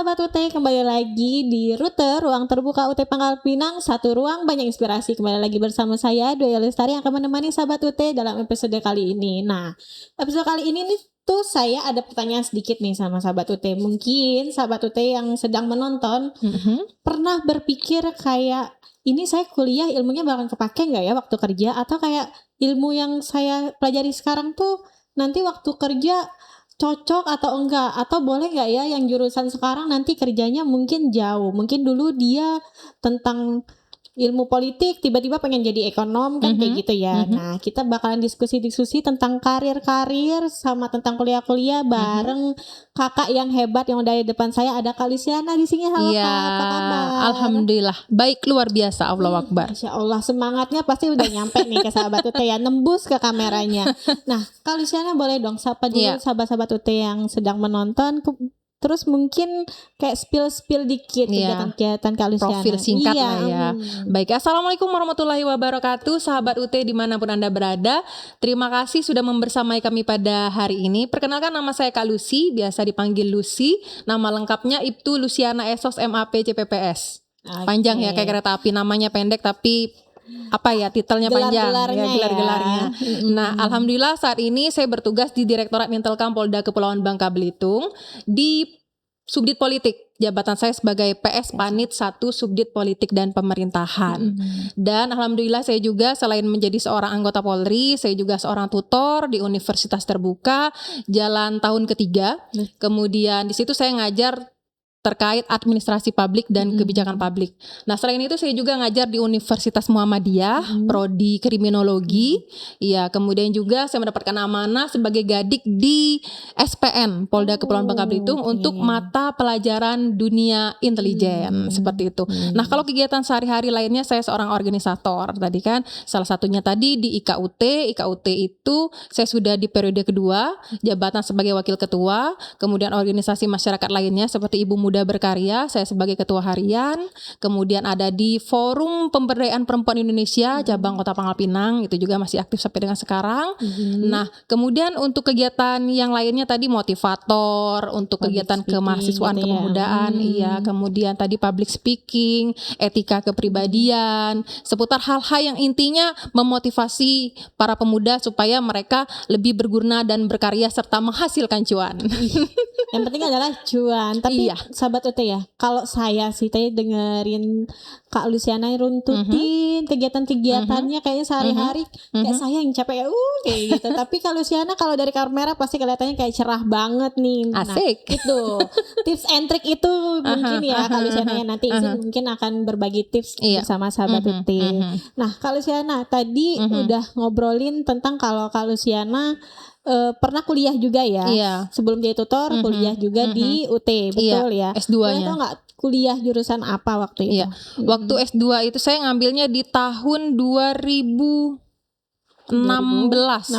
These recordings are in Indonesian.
Sahabat UT, kembali lagi di Rute Ruang Terbuka UT Pangkal Pinang. Satu ruang banyak inspirasi. Kembali lagi bersama saya Dwi Lestari yang akan menemani Sahabat UT dalam episode kali ini. Nah, episode kali ini nih tuh saya ada pertanyaan sedikit nih sama Sahabat UT. Mungkin Sahabat UT yang sedang menonton pernah berpikir kayak, ini saya kuliah ilmunya bakal kepake nggak ya waktu kerja, atau kayak ilmu yang saya pelajari sekarang tuh nanti waktu kerja cocok atau enggak, atau boleh nggak ya yang jurusan sekarang nanti kerjanya mungkin jauh, mungkin dulu dia tentang ilmu politik tiba-tiba pengen jadi ekonom kan, kayak gitu ya. Nah, kita bakalan diskusi-diskusi tentang karir-karir sama tentang kuliah-kuliah bareng kakak yang hebat yang udah di depan saya. Ada Kak Luciana di sini. Halo ya, Kak, apa kabar? Alhamdulillah baik, luar biasa, Allahu Akbar. Masya Allah, semangatnya pasti udah nyampe nih ke Sahabat UT ya, nembus ke kameranya. Nah, Kak Luciana boleh dong sapa dulu sahabat-sahabat UT yang sedang menonton, terus mungkin kayak spill dikit kegiatan-kegiatan Kak Luciana. Profil singkat lah ya. Baik, Assalamualaikum warahmatullahi wabarakatuh, sahabat UT dimanapun Anda berada. Terima kasih sudah membersamai kami pada hari ini. Perkenalkan, nama saya Kak Lucy, biasa dipanggil Lucy. Nama lengkapnya Ibtu Luciana Esos MAP CPPS. Panjang ya, kayak kereta api, namanya pendek tapi apa ya, titelnya panjang ya, gelar-gelarnya. Nah, alhamdulillah saat ini saya bertugas di Direktorat Intelkam Polda Kepulauan Bangka Belitung di Subdit Politik. Jabatan saya sebagai PS Panit 1 Subdit Politik dan Pemerintahan. Dan alhamdulillah saya juga selain menjadi seorang anggota Polri, saya juga seorang tutor di Universitas Terbuka Jalan tahun ketiga. Kemudian di situ saya ngajar terkait administrasi publik dan kebijakan publik. Nah, selain itu saya juga ngajar di Universitas Muhammadiyah, prodi kriminologi. Ya, kemudian juga saya mendapatkan amanah sebagai Gadik di SPN Polda Kepulauan Bangka Belitung untuk mata pelajaran dunia intelijen, seperti itu. Nah, kalau kegiatan sehari-hari lainnya saya seorang organisator. Tadi kan salah satunya tadi di IKUT. IKUT itu saya sudah di periode kedua, jabatan sebagai wakil ketua, kemudian organisasi masyarakat lainnya seperti Ibu Muda Berkarya, saya sebagai ketua harian. Kemudian ada di Forum Pemberdayaan Perempuan Indonesia cabang Kota Pangkal Pinang, itu juga masih aktif sampai dengan sekarang. Nah, kemudian untuk kegiatan yang lainnya tadi motivator, untuk kegiatan kemahasiswaan, gitu kepemudaan, kemudian tadi public speaking, etika kepribadian, seputar hal-hal yang intinya memotivasi para pemuda supaya mereka lebih berguna dan berkarya serta menghasilkan cuan. Yang penting adalah cuan. Tapi sahabat UT ya, kalau saya sih tadi dengerin Kak Luciana runtutin kegiatan-kegiatannya kayaknya sehari-hari kayak saya yang capek ya, kayak gitu. Tapi Kak Luciana kalau dari kamera pasti kelihatannya kayak cerah banget nih. Asik. Nah, itu tips and trick itu mungkin ya Kak Luciana ya, nanti mungkin akan berbagi tips bersama sahabat UT. Nah, Kak Luciana tadi udah ngobrolin tentang kalau Kak Luciana pernah kuliah juga ya, sebelum jadi tutor kuliah juga di UT, betul ya? S2-nya. Boleh tau gak kuliah jurusan apa waktu itu? Waktu S2 itu saya ngambilnya di tahun 2016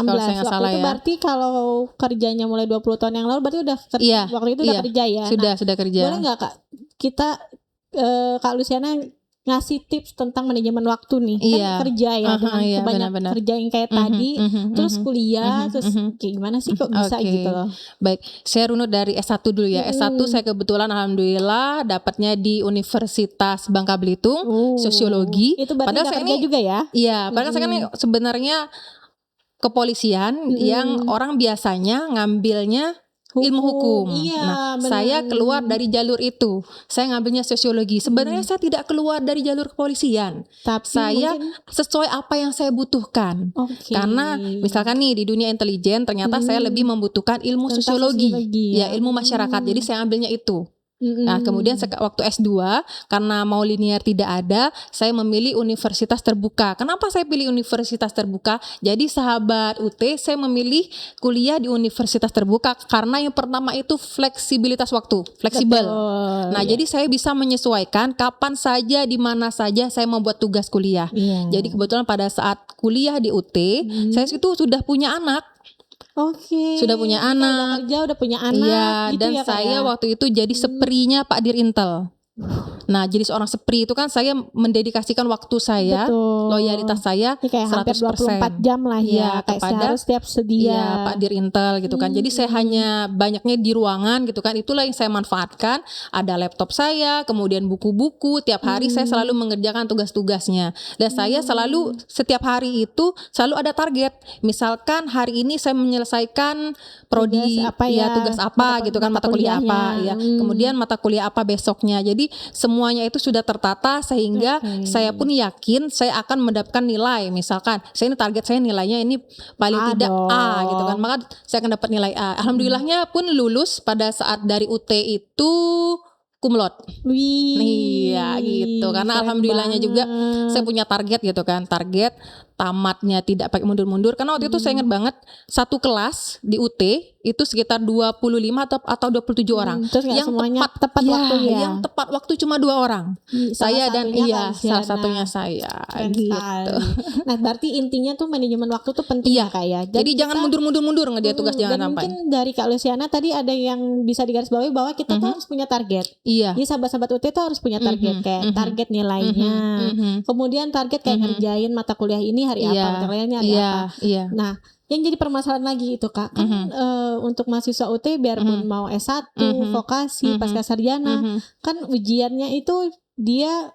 kalau saya nggak salah itu ya. Berarti kalau kerjanya mulai 20 tahun yang lalu berarti udah waktu itu udah kerja ya? Sudah kerja. Boleh gak Kak kita Kak Luciana ngasih tips tentang manajemen waktu nih, kan kerja ya dengan kebanyakan kerja yang kayak tadi, terus kuliah, terus kayak gimana sih kok bisa gitu loh. Baik, saya runut dari S1 dulu ya. S1 saya kebetulan alhamdulillah dapatnya di Universitas Bangka Belitung, sosiologi. Itu berarti udah kerja juga ya? Iya, padahal saya kan sebenarnya kepolisian yang orang biasanya ngambilnya ilmu hukum. Nah, saya keluar dari jalur itu. Saya ngambilnya sosiologi. Sebenarnya saya tidak keluar dari jalur kepolisian. Tapi saya sesuai apa yang saya butuhkan. Karena misalkan nih di dunia intelijen ternyata saya lebih membutuhkan ilmu sosiologi. Ya, ilmu masyarakat. Jadi saya ambilnya itu. Nah, kemudian waktu S2 karena mau linear tidak ada, saya memilih Universitas Terbuka. Kenapa saya pilih Universitas Terbuka? Jadi sahabat UT, saya memilih kuliah di Universitas Terbuka karena yang pertama itu fleksibilitas waktu, fleksibel. Nah, jadi saya bisa menyesuaikan kapan saja, di mana saja saya membuat tugas kuliah. Jadi kebetulan pada saat kuliah di UT, saya itu sudah punya anak. Sudah punya anak. Udah punya anak. Iya, gitu dan ya, saya waktu itu jadi seperinya Pak Dir Intel. Nah, jadi seorang SPRI itu kan saya mendedikasikan waktu saya, Betul. loyalitas saya Ini kayak hampir 100%. 24 jam lah Iya, kayak kepada harus setiap sedia. Iya, Pak Dirintel gitu kan. Jadi saya hanya banyaknya di ruangan gitu kan. Itulah yang saya manfaatkan. Ada laptop saya, kemudian buku-buku. Tiap hari saya selalu mengerjakan tugas-tugasnya. Dan saya selalu setiap hari itu selalu ada target. Misalkan hari ini saya menyelesaikan prodi Tugas apa ya, tugas apa gitu kan, mata kuliah apa ya. kuliahnya. Kemudian mata kuliah apa besoknya. Jadi semuanya itu sudah tertata sehingga saya pun yakin saya akan mendapatkan nilai. Misalkan saya ini target saya nilainya ini paling A tidak A dong. gitu kan, maka saya akan dapat nilai A. Alhamdulillahnya pun lulus pada saat dari UT itu cum laude. Wih. Iya gitu, karena keren alhamdulillahnya juga banget. saya punya target gitu kan, target tamatnya tidak pakai mundur-mundur. Karena waktu itu saya ingat banget satu kelas di UT itu sekitar 25 atau 27 orang. Terus nggak semuanya tepat ya, waktunya. yang tepat waktu cuma 2 orang. Saya dan salah satunya saya Keren gitu. sekali. Nah, berarti intinya tuh manajemen waktu tuh penting Iya. ya Kak ya. Jadi jangan mundur-mundur ngerjain tugas, dan jangan sampai. mungkin dari Kak Luciana tadi ada yang bisa digarisbawahi bahwa kita tuh harus punya target. Iya. Jadi sahabat-sahabat UT tuh harus punya target kayak target nilainya. Kemudian target kayak ngerjain mata kuliah ini hari apa, mata kuliah ini hari apa. Iya. Nah, yang jadi permasalahan lagi itu Kak, kan untuk mahasiswa UT biarpun mau S1, vokasi, pasca sarjana, kan ujiannya itu dia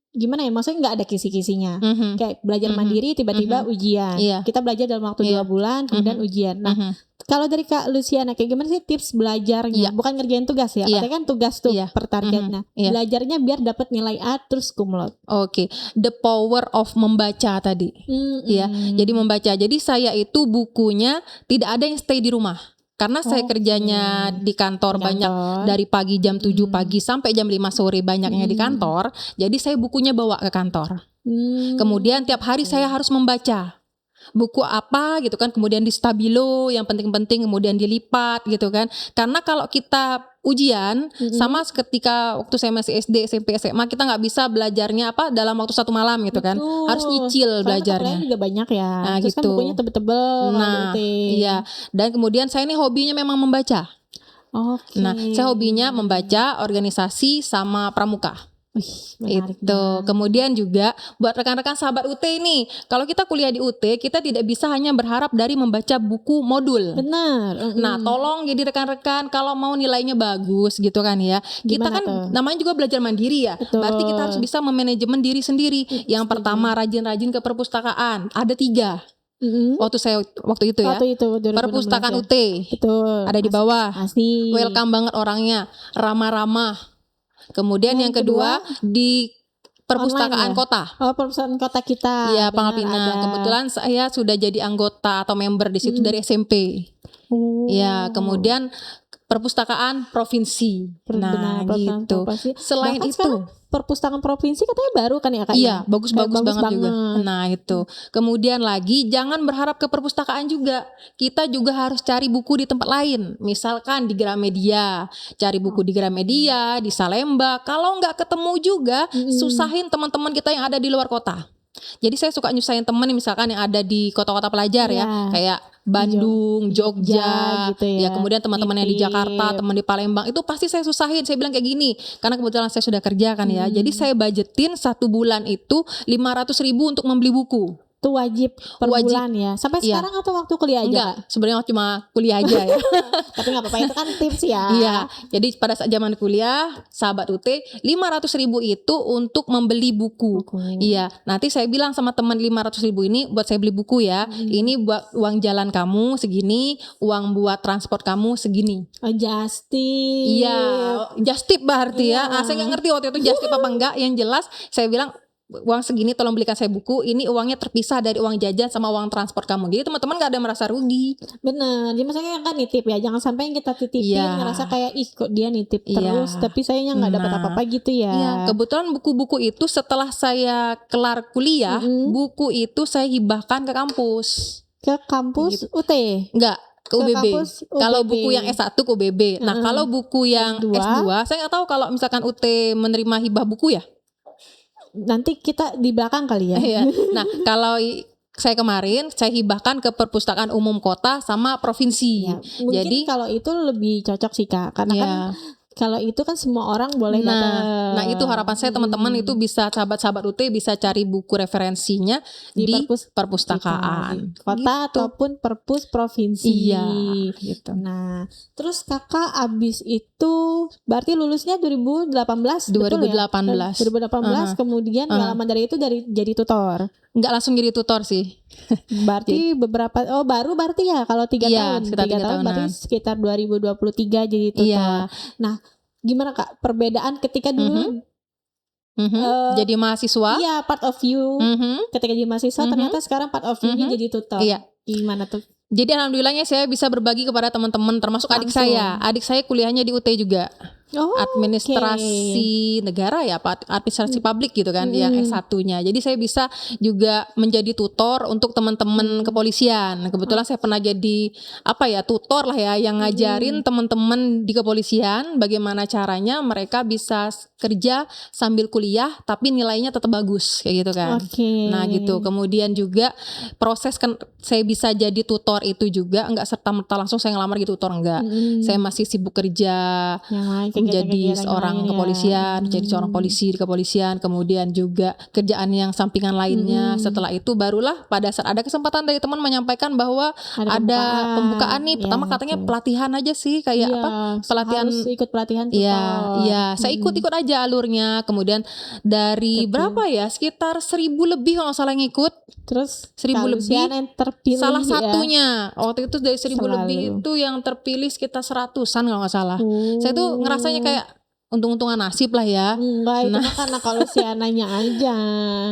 gimana ya, maksudnya nggak ada kisi-kisinya. Kayak belajar mandiri tiba-tiba ujian. Iya. Kita belajar dalam waktu 2 bulan kemudian ujian. Nah, kalau dari Kak Luciana kayak gimana sih tips belajarnya? Iya. Bukan ngerjain tugas ya. Iya. Katanya kan tugas tuh Iya. per targetnya. Iya. Belajarnya biar dapat nilai A terus cum laude. Oke, the power of membaca tadi. Ya, jadi membaca. Jadi saya itu bukunya tidak ada yang stay di rumah. Karena saya kerjanya di kantor banyak dari pagi jam 7 pagi sampai jam 5 sore banyaknya di kantor. Jadi saya bukunya bawa ke kantor. Kemudian tiap hari saya harus membaca. Buku apa gitu kan, kemudian di stabilo yang penting-penting, kemudian dilipat gitu kan. Karena kalau kita ujian sama ketika waktu saya masih SD, SMP, SMA, kita nggak bisa belajarnya dalam waktu 1 malam gitu kan. Betul. Harus nyicil belajarnya. Soalnya juga banyak ya. Nah, Terus kan gitu. bukunya tebel-tebel. Nah, iya. Dan kemudian saya ini hobinya memang membaca. Oke. Nah, saya hobinya membaca, organisasi sama pramuka. Menarik Itu. banget. Kemudian juga buat rekan-rekan sahabat UT nih, kalau kita kuliah di UT, kita tidak bisa hanya berharap dari membaca buku modul. Benar. Nah, tolong jadi rekan-rekan kalau mau nilainya bagus gitu kan ya. Kita Gimana kan tuh? namanya juga belajar mandiri ya. Betul. Berarti kita harus bisa memanajemen diri sendiri. Yang pertama, rajin-rajin ke perpustakaan. Ada 3. Waktu itu ya. Waktu itu 2016 Perpustakaan ya. UT. Betul. Ada di bawah. Asli. Welcome banget orangnya, ramah-ramah. Kemudian yang kedua di perpustakaan Online ya? kota. Oh, perpustakaan kota kita. Iya, Benar, Pangkal Pinang. ada. Kebetulan saya sudah jadi anggota atau member di situ dari SMP. Oh. Ya, kemudian perpustakaan provinsi. Nah, Benar, gitu. provinsi. Selain Bahkan itu, sekarang perpustakaan provinsi katanya baru kan ya Kak? iya, ya? bagus-bagus Kayak banget juga. Nah, itu. Kemudian lagi jangan berharap ke perpustakaan juga. Kita juga harus cari buku di tempat lain. Misalkan di Gramedia, cari buku di Gramedia, di Salemba. Kalau nggak ketemu juga, susahin teman-teman kita yang ada di luar kota. Jadi saya suka nyusahin temen misalkan yang ada di kota-kota pelajar ya, kayak Bandung, Jogja gitu ya. kemudian teman-teman yang di Jakarta, teman di Palembang, itu pasti saya susahin. Saya bilang kayak gini, karena kebetulan saya sudah kerja kan ya. Jadi saya budgetin 1 bulan itu 500.000 untuk membeli buku. Itu wajib per Wajib. bulan ya. Sampai Iya. sekarang atau waktu kuliah aja? Enggak, sebenarnya cuma kuliah aja ya. Tapi nggak apa-apa, itu kan tips ya. Iya, jadi pada saat zaman kuliah, sahabat UT, 500.000 itu untuk membeli buku. Iya, nanti saya bilang sama teman 500.000 ini buat saya beli buku ya. Ini buat uang jalan kamu segini, uang buat transport kamu segini. Oh, just tip. Iya, just tip berarti ya. Saya nggak ngerti waktu itu just tip apa enggak. Yang jelas saya bilang uang segini tolong belikan saya buku. Ini uangnya terpisah dari uang jajan sama uang transport kamu. Jadi teman-teman nggak ada merasa rugi. Bener, jadi maksudnya kan nitip ya. Jangan sampai yang kita titipin Iya. ngerasa kayak ih kok dia nitip Iya. terus, tapi sayanya nggak dapat Nah. apa-apa gitu ya. Iya, kebetulan buku-buku itu setelah saya kelar kuliah, buku itu saya hibahkan ke kampus. Ke kampus UT. Enggak, ke UBB. kampus Kalau UBB. buku yang S1 ke UBB. Nah, kalau buku yang S2? S2, saya nggak tahu kalau misalkan UT menerima hibah buku ya. Nanti kita di belakang kali ya. Iya. Nah, kalau saya kemarin saya hibahkan ke perpustakaan umum kota sama provinsi. Ya, mungkin Jadi kalau itu lebih cocok sih Kak, karena ya, kan kalau itu kan semua orang boleh datang. Nah itu harapan saya teman-teman itu bisa sahabat-sahabat UT bisa cari buku referensinya di perpustakaan di kota gitu. ataupun perpus provinsi. Iya gitu. Nah, terus kakak abis itu berarti lulusnya 2018, 2018. betul ya? 2018 kemudian nggak lama dari itu jadi tutor. Nggak langsung jadi tutor sih. Berarti baru berarti ya kalau 3 tahun. Sekitar 3 tahun tahunan. berarti sekitar 2023 jadi tutor. Iya. Nah, gimana Kak perbedaan ketika dulu jadi mahasiswa? Iya, part of you. Ketika jadi mahasiswa ternyata sekarang part of you-nya jadi tutor. Iya. Gimana tuh? Jadi alhamdulillahnya saya bisa berbagi kepada teman-teman termasuk adik saya. Adik saya kuliahnya di UT juga. Administrasi negara ya, administrasi publik gitu kan, yang S1-nya. Jadi saya bisa juga menjadi tutor untuk teman-teman kepolisian. Kebetulan saya pernah jadi tutor lah ya, yang ngajarin teman-teman di kepolisian bagaimana caranya mereka bisa kerja sambil kuliah tapi nilainya tetap bagus kayak gitu kan. Nah gitu. Kemudian juga proses saya bisa jadi tutor itu juga enggak serta-merta langsung saya ngelamar gitu tutor, enggak. Saya masih sibuk kerja, menjadi seorang kepolisian, jadi seorang polisi di kepolisian, kemudian juga kerjaan yang sampingan lainnya. Setelah itu barulah pada saat ada kesempatan dari teman menyampaikan bahwa ada pembukaan nih, pertama katanya pelatihan aja sih, kayak pelatihan, harus ikut pelatihan tutor. Iya, saya ikut aja alurnya. Kemudian dari berapa ya, sekitar 1.000 lebih kalau nggak salah yang ikut. Terus 1.000 lebih yang terpilih salah satunya waktu itu dari 1.000 lebih itu yang terpilih sekitar 100-an kalau nggak salah. Saya tuh ngerasanya kayak untung-untungan nasib lah ya. Enggak, itu karena kalau Luciananya aja.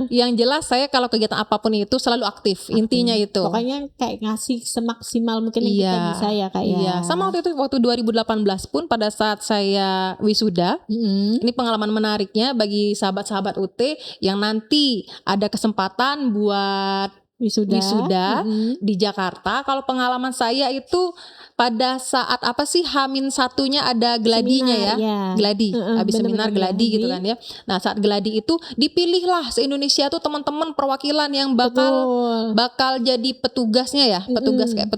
Yang jelas saya kalau kegiatan apapun itu selalu aktif. Intinya itu. Pokoknya kayak ngasih semaksimal mungkin yang kita bisa ya Kak ya. Iya, sama waktu itu waktu 2018 pun pada saat saya wisuda. Ini pengalaman menariknya bagi sahabat-sahabat UT yang nanti ada kesempatan buat wisuda di Jakarta. Kalau pengalaman saya itu pada saat H-1-nya ada gladinya seminar, gladi, habis seminar gladi gitu kan ya. Nah saat gladi itu dipilihlah se-Indonesia tuh teman-teman perwakilan yang bakal jadi petugasnya ya, petugas kayak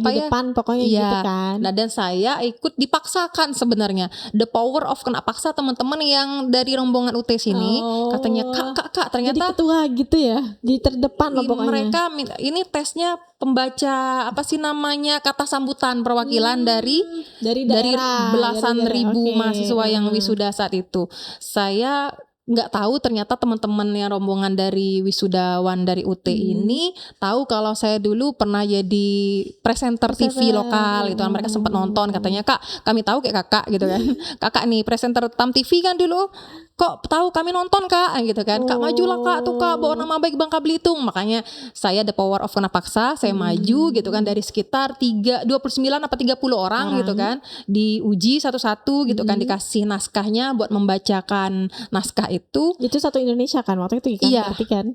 di depan pokoknya gitu kan. Nah dan saya ikut dipaksakan sebenarnya, the power of kena paksa teman-teman yang dari rombongan UT sini, katanya kak ternyata jadi ketua gitu ya, di terdepan loh pokoknya. Mereka ini tesnya pembaca kata sambutan perwakilan dari belasan ribu mahasiswa yang wisuda saat itu. Saya nggak tahu ternyata teman-teman yang rombongan dari wisudawan dari UT ini tahu kalau saya dulu pernah jadi presenter TV lokal gitu kan. Mereka sempat nonton, katanya kak kami tahu kayak kakak gitu kan. Kakak nih presenter Tam TV kan dulu, kok tahu kami nonton kak gitu kan. Kak majulah kak tuh kak, bawa nama baik Bangka Belitung. Makanya saya the power of kena paksa, saya maju gitu kan, dari sekitar 29 apa 30 orang gitu kan, diuji satu-satu gitu kan, dikasih naskahnya buat membacakan naskah itu satu Indonesia kan waktu itu kan? Iya, berarti kan?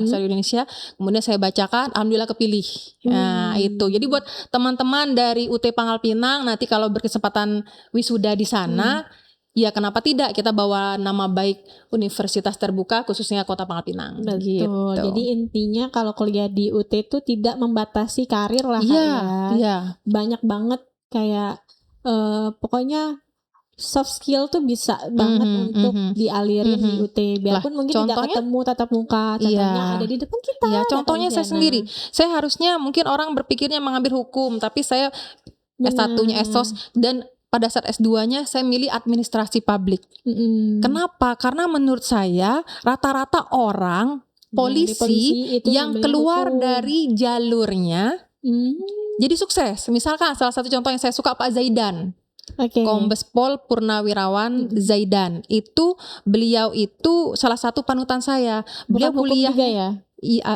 Satu Indonesia. Kemudian saya bacakan, alhamdulillah kepilih. Nah itu, jadi buat teman-teman dari UT Pangkal Pinang nanti kalau berkesempatan wisuda di sana, ya kenapa tidak kita bawa nama baik universitas terbuka khususnya Kota Pangkal Pinang. Betul. Gitu. Jadi intinya kalau kuliah di UT itu tidak membatasi karir lah Iya. Banyak banget kayak pokoknya soft skill tuh bisa banget untuk dialirin di UT. Biarpun mungkin tidak ketemu tatap muka, contohnya ada di depan kita. Iya, contohnya saya sendiri. Saya harusnya mungkin orang berpikirnya mengambil hukum, tapi saya S1-nya ESOS dan pada saat S2-nya saya milih administrasi publik. Kenapa? Karena menurut saya rata-rata orang polisi yang keluar dari jalurnya jadi sukses. Misalkan salah satu contoh yang saya suka Pak Zaidan. Kombes Pol Purnawirawan Zaidan. Beliau itu salah satu panutan saya. Beliau kuliah juga ya?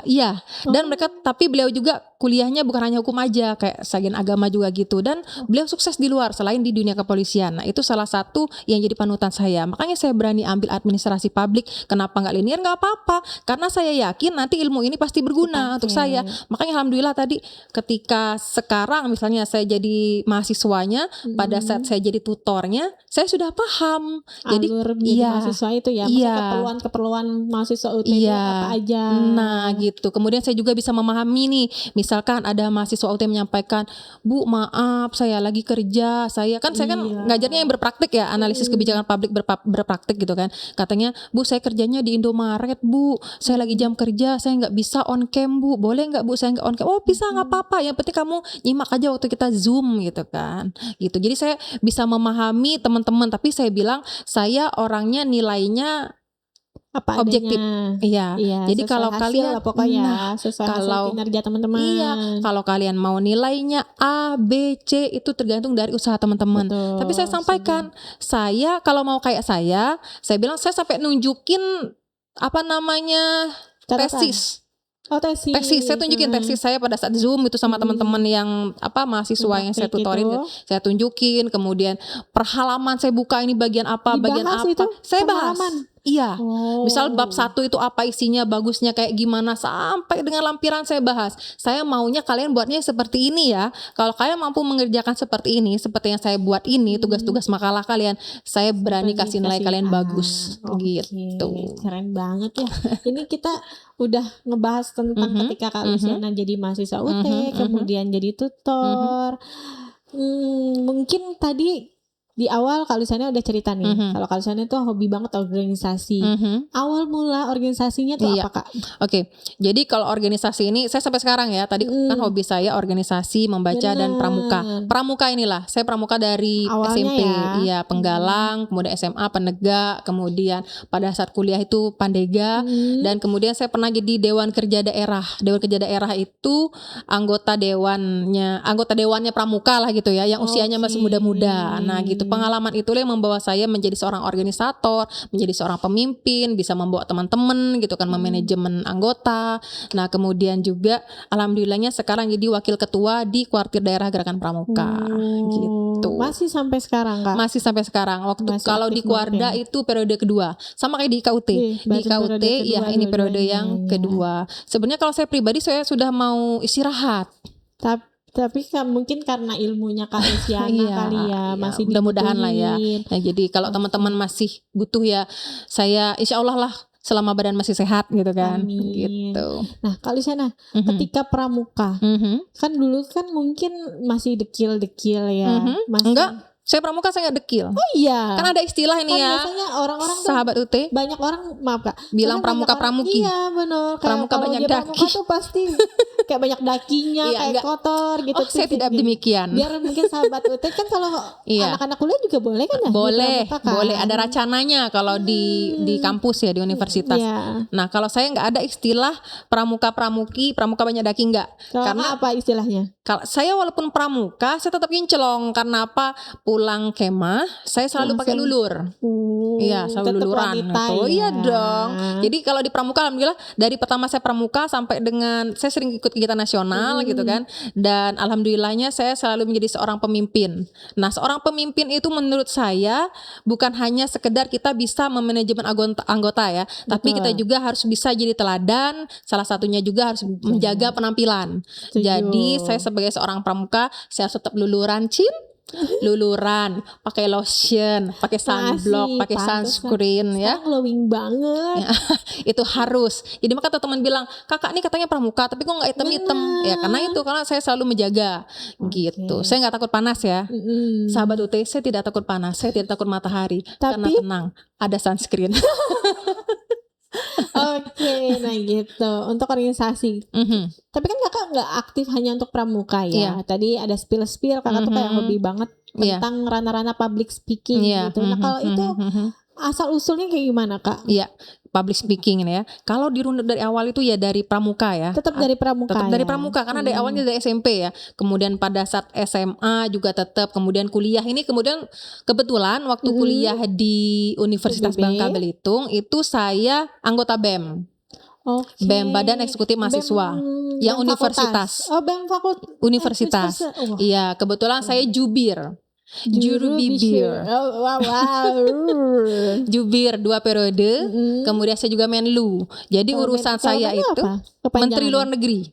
Iya. Dan tapi beliau juga kuliahnya bukan hanya hukum aja, kayak sarjana agama juga gitu, dan beliau sukses di luar selain di dunia kepolisian. Nah itu salah satu yang jadi panutan saya. Makanya saya berani ambil administrasi publik. Kenapa nggak linear? Nggak apa-apa, karena saya yakin nanti ilmu ini pasti berguna untuk saya. Makanya alhamdulillah tadi ketika sekarang misalnya saya jadi mahasiswanya, pada saat saya jadi tutornya, saya sudah paham. Jadi mahasiswa itu ya, keperluan mahasiswa UT apa aja. Nah Nah gitu. Kemudian saya juga bisa memahami nih, misalkan ada mahasiswa UT menyampaikan, Bu maaf saya lagi kerja, saya kan ngajarnya yang berpraktik ya, analisis kebijakan publik berpraktik gitu kan. Katanya, Bu saya kerjanya di Indomaret Bu, saya lagi jam kerja, saya nggak bisa on cam Bu, boleh nggak Bu saya nggak on cam? Oh bisa, nggak apa-apa, yang penting kamu nyimak aja waktu kita Zoom gitu kan. Gitu. Jadi saya bisa memahami teman-teman, tapi saya bilang saya orangnya nilainya Apa objektif. adanya. Iya. Jadi sesuai kalau hasil kalian lah pokoknya sesuai hasil kinerja teman-teman. Iya, kalau kalian mau nilainya A, B, C itu tergantung dari usaha teman-teman. Betul, Tapi saya sampaikan, saya kalau mau kayak saya bilang saya sampai nunjukin apa namanya Catatan. tesis. Oh tesis. Saya tunjukin tesis saya pada saat Zoom itu sama teman-teman yang mahasiswa yang saya tutorin, saya tunjukin. Kemudian perhalaman saya buka, ini bagian apa, bagian apa, itu saya perhalaman? bahas. Iya, misal bab 1 itu apa isinya, bagusnya kayak gimana, sampai dengan lampiran saya bahas. Saya maunya kalian buatnya seperti ini ya. Kalau kalian mampu mengerjakan seperti ini, seperti yang saya buat ini, tugas-tugas makalah kalian, saya berani kasih nilai kalian bagus. Gitu. Keren banget ya. Ini kita udah ngebahas tentang ketika Kak Luciana jadi mahasiswa UT, kemudian jadi tutor. Mungkin tadi di awal Kak Luciana udah cerita nih, kalau Kak Luciana tuh hobi banget organisasi. Awal mula organisasinya tuh apa Kak? Oke, jadi kalau organisasi ini saya sampai sekarang ya, tadi kan hobi saya organisasi, membaca dan pramuka. Pramuka inilah, saya pramuka dari awalnya SMP, ya. iya Penggalang, kemudian SMA Penegak, kemudian pada saat kuliah itu Pandega, dan kemudian saya pernah jadi Dewan Kerja Daerah. Dewan Kerja Daerah itu anggota dewannya pramuka lah gitu ya, yang usianya masih muda-muda. Nah gitu. Pengalaman itulah yang membawa saya menjadi seorang organisator, menjadi seorang pemimpin, bisa membawa teman-teman gitu kan, memanajemen anggota. Nah kemudian juga alhamdulillahnya sekarang jadi wakil ketua di Kuartir Daerah Gerakan Pramuka gitu. Masih sampai sekarang Kak? Masih sampai sekarang. Waktu kalau di Kuarda itu periode kedua, sama kayak di IKUT. Di IKUT ya ini periode yang kedua. Sebenarnya kalau saya pribadi saya sudah mau istirahat. Tapi kan mungkin karena ilmunya Kak Luciana kali ya, masih mudah-mudahan lah ya. Nah, jadi kalau teman-teman masih butuh ya, saya insya Allah lah selama badan masih sehat gitu kan. Amin. Gitu. Nah Kak Luciana, ketika pramuka, kan dulu kan mungkin masih dekil-dekil ya. Enggak. Saya pramuka saya nggak dekil. Oh iya. Kan ada istilah ini kan ya. Biasanya orang-orang sahabat UT. Banyak orang maaf Kak. Bilang pramuka pramuki. Iya benar. Pramuka banyak daki. Pramuka tuh pasti kayak banyak dakinya, iya, kayak kotor gitu. Oh saya tidak demikian. Biar mungkin sahabat UT kan kalau anak-anak kuliah juga boleh kan ya? Boleh, pramuka, kan? boleh. Ada racananya kalau di kampus ya, di universitas. Iya. Nah kalau saya nggak ada istilah pramuka pramuki, pramuka banyak daki nggak. Karena apa istilahnya? Kalau saya walaupun pramuka, saya tetap kinclong. Karena apa? Pulang kemah, saya selalu pakai lulur. Iya, selalu luluran. Gitu. Iya dong. Jadi kalau di pramuka, alhamdulillah dari pertama saya pramuka sampai dengan saya sering ikut kegiatan nasional gitu kan. Dan alhamdulillahnya saya selalu menjadi seorang pemimpin. Nah, seorang pemimpin itu menurut saya bukan hanya sekedar kita bisa memanajemen anggota ya, tapi kita juga harus bisa jadi teladan. Salah satunya juga harus menjaga penampilan. Jadi saya sebagai seorang pramuka, saya tetap luluran luluran, pakai lotion, pakai sunblock, pakai sunscreen ya. Glowing banget. Ya, itu harus. Jadi maka teman bilang, "Kakak nih katanya pramuka, tapi kok nggak hitam-hitam?" Ya karena saya selalu menjaga gitu. Saya nggak takut panas ya. Sahabat UT, saya tidak takut panas, saya tidak takut matahari. Karena tenang, ada sunscreen. Oke, nah gitu untuk organisasi. Tapi kan kakak nggak aktif hanya untuk pramuka ya. Tadi ada spill kakak tuh kayak hobi banget tentang ranah-ranah public speaking gitu. Nah kalau itu asal usulnya kayak gimana kak? Iya, public speaking ini ya. Kalau dirunut dari awal itu ya dari pramuka ya. Tetap dari pramuka. Tetap dari pramuka karena dari awalnya dari SMP ya. Kemudian pada saat SMA juga tetap. Kemudian kuliah ini kemudian kebetulan waktu kuliah di Universitas Bangka Belitung itu saya anggota BEM. BEM Badan Eksekutif Mahasiswa yang universitas. Oh BEM fakultas. Universitas. Iya kebetulan saya jubir. Juru bibir. Wow. Jubir 2 periode. Kemudian saya juga Menlu. Jadi urusan saya itu Menteri Luar Negeri.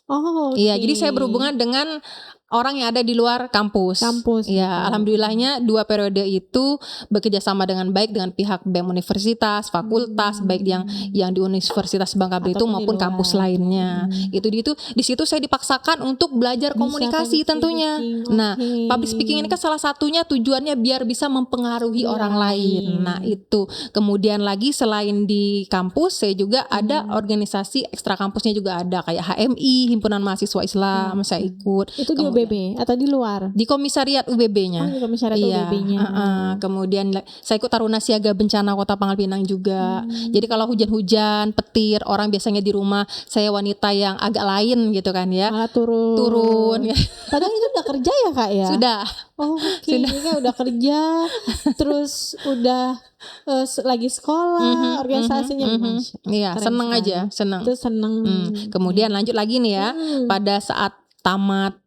Oh. Iya, jadi saya berhubungan dengan orang yang ada di luar kampus. Ya, alhamdulillahnya 2 periode itu bekerja sama dengan baik dengan pihak BEM universitas, fakultas, baik yang di Universitas Bangka Belitung maupun kampus lainnya. Itu di situ saya dipaksakan untuk belajar komunikasi tentunya. Nah, public speaking ini kan salah satunya tujuannya biar bisa mempengaruhi orang lain. Nah, itu. Kemudian lagi selain di kampus, saya juga ada organisasi ekstra kampusnya juga ada kayak HMI, Himpunan Mahasiswa Islam, saya ikut. Itu di UBB atau di luar? Di komisariat UBB-nya. Di komisariat UBB-nya. Kemudian saya ikut Taruna Siaga Bencana Kota Pangkal Pinang juga. Jadi kalau hujan-hujan, petir, orang biasanya di rumah, saya wanita yang agak lain gitu kan ya. Malah turun. Padahal itu udah kerja ya Kak ya? Sudah. Ini kan udah kerja, terus udah lagi sekolah, organisasinya. Iya, seneng aja, seneng. Itu seneng. Kemudian lanjut lagi nih ya, pada saat tamat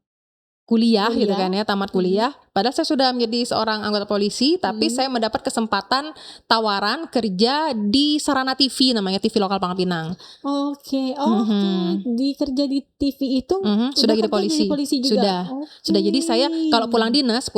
kuliah gitu kan ya, tamat kuliah. Padahal saya sudah menjadi seorang anggota polisi, tapi saya mendapat kesempatan tawaran kerja di Sarana TV, namanya TV lokal Pangkal Pinang. Di kerja di TV itu sudah jadi polisi juga. Sudah. Jadi saya kalau pulang dinas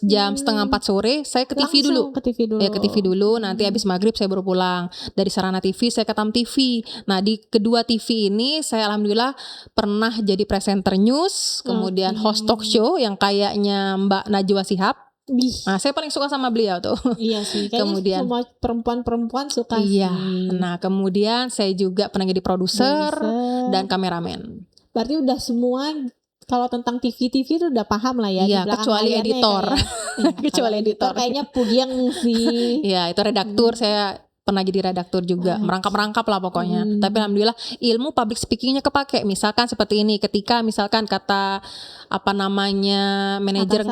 jam 3:30 sore, saya ke TV dulu. Ya ke TV dulu, nanti habis maghrib saya baru pulang. Dari Sarana TV saya ke TAM TV. Nah di kedua TV ini saya alhamdulillah pernah jadi presenter news, kemudian host talk show yang kayaknya Mbak Najwa Shihab. Nah, saya paling suka sama beliau tuh. Iya sih. Kemudian semua perempuan suka iya. sih. Nah, kemudian saya juga pernah jadi produser dan kameramen. Berarti udah semua kalau tentang TV itu udah paham lah ya. Iya, kecuali editor. Kecuali editor. Kayaknya Pugiang sih. Iya, itu redaktur saya pernah jadi redaktur juga, merangkap lah pokoknya. Tapi alhamdulillah ilmu public speakingnya kepake. Misalkan seperti ini, ketika misalkan kata manajer,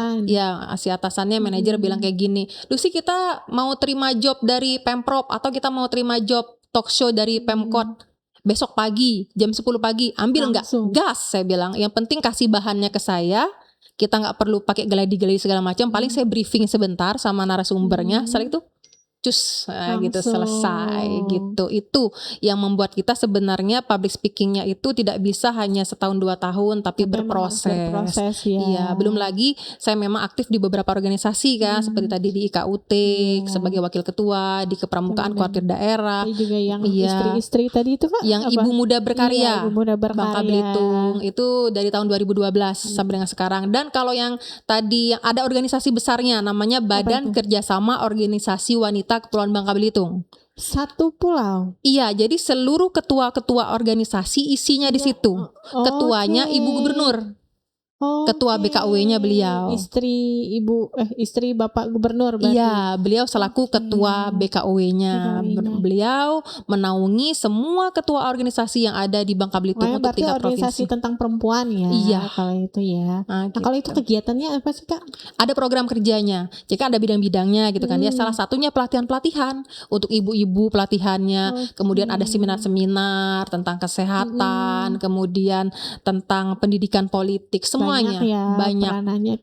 si atasannya manajer bilang kayak gini, Lucy kita mau terima job dari Pemprov atau kita mau terima job talk show dari Pemkot besok pagi jam 10 pagi, ambil nggak? Gas, saya bilang. Yang penting kasih bahannya ke saya. Kita nggak perlu pakai geladi-geladi segala macam. Paling saya briefing sebentar sama narasumbernya. Setelah itu gitu selesai gitu. Itu yang membuat kita sebenarnya public speakingnya itu tidak bisa hanya setahun 2 tahun tapi berproses ya. Iya, belum lagi saya memang aktif di beberapa organisasi kan, seperti tadi di IKUT sebagai wakil ketua, di Kepramukaan Kuartir Daerah juga yang istri-istri tadi itu Kak, yang Ibu Muda Berkarya, Ibu Muda Berkarya Bangka Belitung itu dari tahun 2012 sampai dengan sekarang. Dan kalau yang tadi yang ada organisasi besarnya namanya Badan Kerjasama Organisasi Wanita Kepulauan Bangka Belitung. Satu pulau. Iya, jadi seluruh ketua-ketua organisasi isinya di situ. Ketuanya Ibu Gubernur. Ketua BKUW-nya beliau. Istri Bapak Gubernur berarti. Iya, beliau selaku ketua BKUW-nya. Beliau menaungi semua ketua organisasi yang ada di Bangka Belitung untuk tingkat provinsi. Organisasi tentang perempuan ya. Iya, kalau itu ya. Nah, kalau itu kegiatannya apa sih Kak? Ada program kerjanya. Jadi ada bidang-bidangnya gitu kan. Ya, salah satunya pelatihan-pelatihan untuk ibu-ibu pelatihannya. Kemudian ada seminar-seminar tentang kesehatan, kemudian tentang pendidikan politik. Semuanya banyak. Peranannya.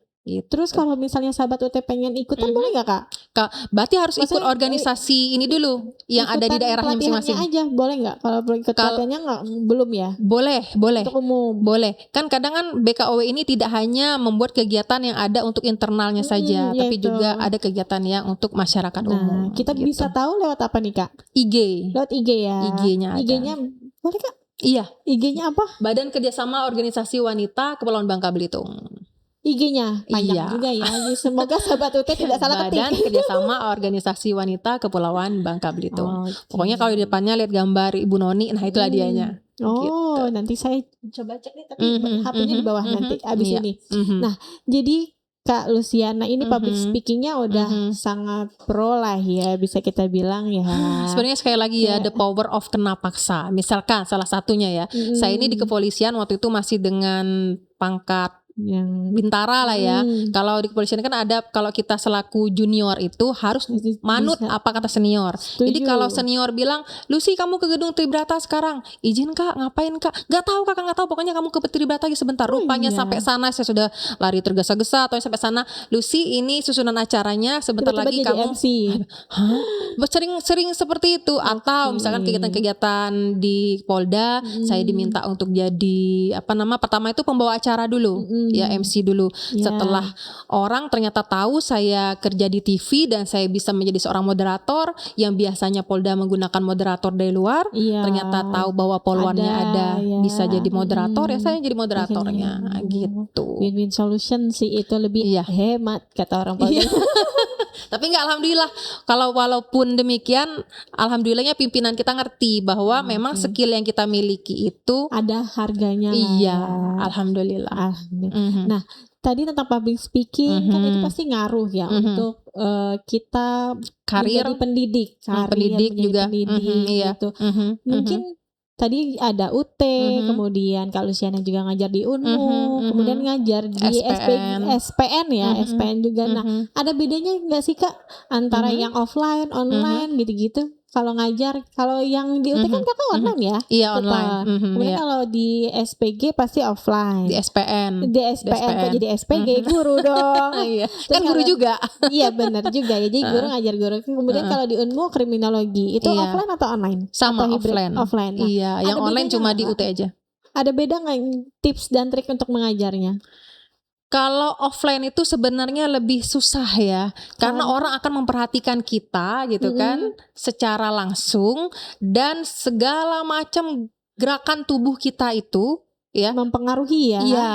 Terus kalau misalnya sahabat UT pengen ikutan boleh nggak Kak? Berarti harus ikut organisasi ini dulu yang ada di daerahnya masing-masing. Aja boleh nggak? Kalau ikut pelatihannya nggak, belum ya? Boleh. Untuk umum. Boleh. Kan kadang BKUW ini tidak hanya membuat kegiatan yang ada untuk internalnya saja, tapi juga ada kegiatan yang untuk masyarakat umum. Kita bisa tahu lewat apa nih Kak? IG. Lewat IG ya. IG-nya ada. IG-nya boleh Kak? Iya. IG-nya apa? Badan Kerjasama Organisasi Wanita Kepulauan Bangka Belitung. IG-nya panjang juga ya. Semoga sahabat UT tidak salah ketik. Badan Kerjasama Organisasi Wanita Kepulauan Bangka Belitung. Pokoknya kalau di depannya lihat gambar Ibu Noni, nah itulah dianya. Gitu. Nanti saya coba cek nih, tapi HP-nya di bawah nanti abis ini. Nah, jadi Kak Luciana ini public speakingnya udah sangat pro lah ya, bisa kita bilang ya. Sebenarnya sekali lagi ya, the power of kena paksa. Misalkan salah satunya ya, saya ini di kepolisian waktu itu masih dengan pangkat yang bintara lah ya. Kalau di kepolisian kan ada, kalau kita selaku junior itu harus manut apa kata senior. Jadi kalau senior bilang, Lucy kamu ke gedung Tribrata sekarang, izin Kak, ngapain Kak? Gak tahu Kakak, gak tahu, pokoknya kamu ke Tribrata aja sebentar. Rupanya sampai sana saya sudah lari tergesa-gesa, atau sampai sana, Lucy ini susunan acaranya sebentar lagi kamu MC. Sering seperti itu. Atau misalkan kegiatan-kegiatan di Polda, saya diminta untuk jadi pertama itu pembawa acara dulu. ya MC dulu. Iya. Setelah orang ternyata tahu saya kerja di TV dan saya bisa menjadi seorang moderator yang biasanya Polda menggunakan moderator dari luar, Iya. ternyata tahu bahwa poluannya ada, ya. bisa jadi moderator, ya saya jadi moderatornya gitu. Win-win solution sih, itu lebih Iya. hemat kata orang Polda. Iya. Tapi enggak, alhamdulillah, kalau walaupun demikian alhamdulillahnya pimpinan kita ngerti bahwa memang skill yang kita miliki itu Ada harganya lah. iya, ya. alhamdulillah. Alhamdulillah. Nah, tadi tentang public speaking kan itu pasti ngaruh ya untuk kita Karir, menjadi pendidik, pendidik menjadi juga. pendidik Iya. gitu. Mungkin tadi ada UT, kemudian Kak Luciana juga ngajar di UNMU, kemudian ngajar di SPN ya, SPN juga. Nah, ada bedanya nggak sih Kak antara yang offline, online gitu-gitu? Kalau ngajar, kalau yang di UT kan Kakak online ya? Iya, Tetap. online. Kemudian Iya. kalau di SPG pasti offline. Di SPN. Di SPN kok jadi SPG guru dong. Iya. Terus Kan guru kalau- juga. Iya benar juga ya. Jadi guru ngajar guru. Kemudian kalau di UNMU kriminologi itu Iya. offline atau online? Sama Atau hybrid? offline. Offline. Nah, Iya, yang ada online bedanya cuma di nggak? UT aja. Ada beda nggak tips dan trik untuk mengajarnya? Kalau offline itu sebenarnya lebih susah ya, karena orang akan memperhatikan kita gitu kan secara langsung, dan segala macam gerakan tubuh kita itu ya Mempengaruhi ya. iya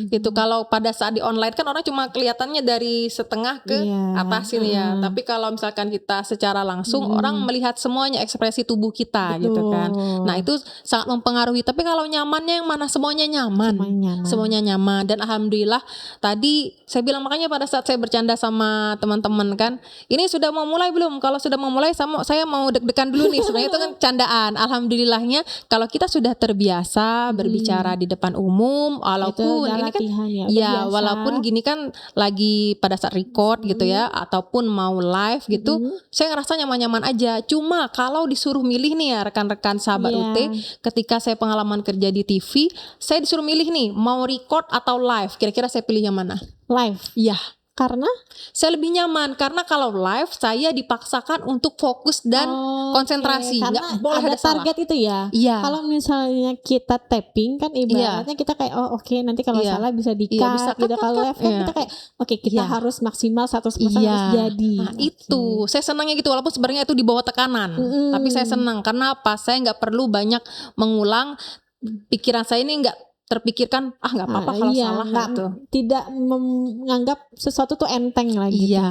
gitu. Kalau pada saat di online kan orang cuma kelihatannya dari setengah ke Iya. atas ini ya, tapi kalau misalkan kita secara langsung orang melihat semuanya ekspresi tubuh kita gitu kan. Nah itu sangat mempengaruhi. Tapi kalau nyamannya yang mana? Semuanya nyaman. Semuanya nyaman. Dan alhamdulillah tadi saya bilang, makanya pada saat saya bercanda sama teman-teman kan, ini sudah mau mulai belum? Kalau sudah mau mulai saya mau deg-degan dulu nih. Sebenarnya itu kan candaan. Alhamdulillahnya kalau kita sudah terbiasa berbicara di depan umum, walaupun ini kan ya walaupun gini kan lagi pada saat record gitu ya, ataupun mau live gitu, saya ngerasa nyaman-nyaman aja. Cuma kalau disuruh milih nih ya rekan-rekan sahabat UT, ketika saya pengalaman kerja di TV, saya disuruh milih nih mau record atau live, kira-kira saya pilih yang mana? Live. Ya. Karena saya lebih nyaman, karena kalau live saya dipaksakan untuk fokus dan konsentrasi, nggak boleh ada target salah. itu ya. Iya. Kalau misalnya kita tapping kan ibaratnya kita kayak nanti kalau salah bisa di-cut bisa gitu. Kalau live kan kita kayak kita harus maksimal 100% harus jadi. Nah, itu saya senangnya gitu, walaupun sebenarnya itu di bawah tekanan. Tapi saya senang karena apa? Saya nggak perlu banyak mengulang, pikiran saya ini nggak terpikirkan nggak apa-apa kalau salah gitu. Tidak menganggap sesuatu tuh enteng lagi. Iya,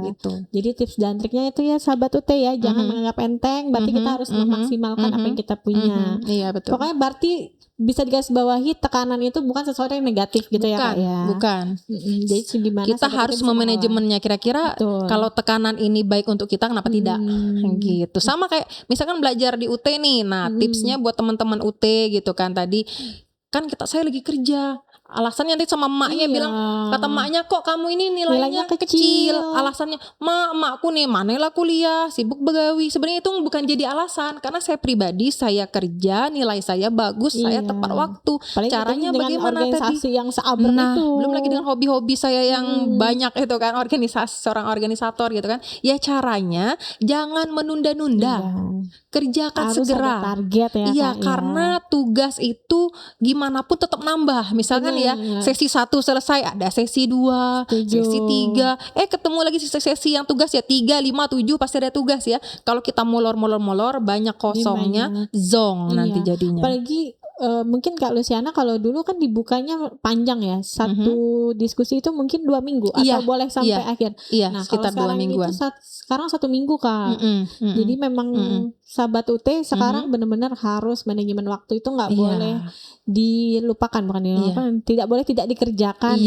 gitu. Jadi tips dan triknya itu ya sahabat UT ya, jangan menganggap enteng, berarti kita harus memaksimalkan apa yang kita punya. Iya, betul. Pokoknya berarti bisa digarisbawahi tekanan itu bukan sesuatu yang negatif gitu ya Kak ya. Bukan. Jadi gimana kita harus memanajemennya, kira-kira kalau tekanan ini baik untuk kita kenapa tidak gitu. Sama kayak misalkan belajar di UT nih. Nah, tipsnya buat teman-teman UT gitu kan, tadi kan saya lagi kerja, alasannya nanti sama emaknya bilang, kata emaknya kok kamu ini nilainya kecil. Alasannya emakku nih mana kuliah, sibuk begawi. Sebenarnya itu bukan jadi alasan, karena saya pribadi saya kerja, nilai saya bagus, saya tepat waktu. Paling caranya bagaimana organisasi tadi yang seabrak itu. Belum lagi dengan hobi-hobi saya yang banyak itu kan, seorang organisator gitu kan. Ya caranya jangan menunda-nunda. Kerjakan harus segera. ada target ya. Iya, Kak, karena tugas itu gimana pun tetap nambah. Misalkan ya sesi 1 selesai, ada sesi 2, sesi 3, ketemu lagi sesi yang tugas ya 3, 5, 7 pasti ada tugas ya. Kalau kita molor banyak kosongnya, zong nanti jadinya. Apalagi mungkin Kak Luciana kalau dulu kan dibukanya panjang ya, satu diskusi itu mungkin 2 minggu atau boleh sampai akhir. Iya, nah, sekitar 2 mingguan. Sekarang 1 minggu Kak. Jadi memang sahabat UT sekarang benar-benar harus manajemen waktu itu nggak boleh dilupakan, bukan dilupakan, tidak boleh tidak dikerjakan.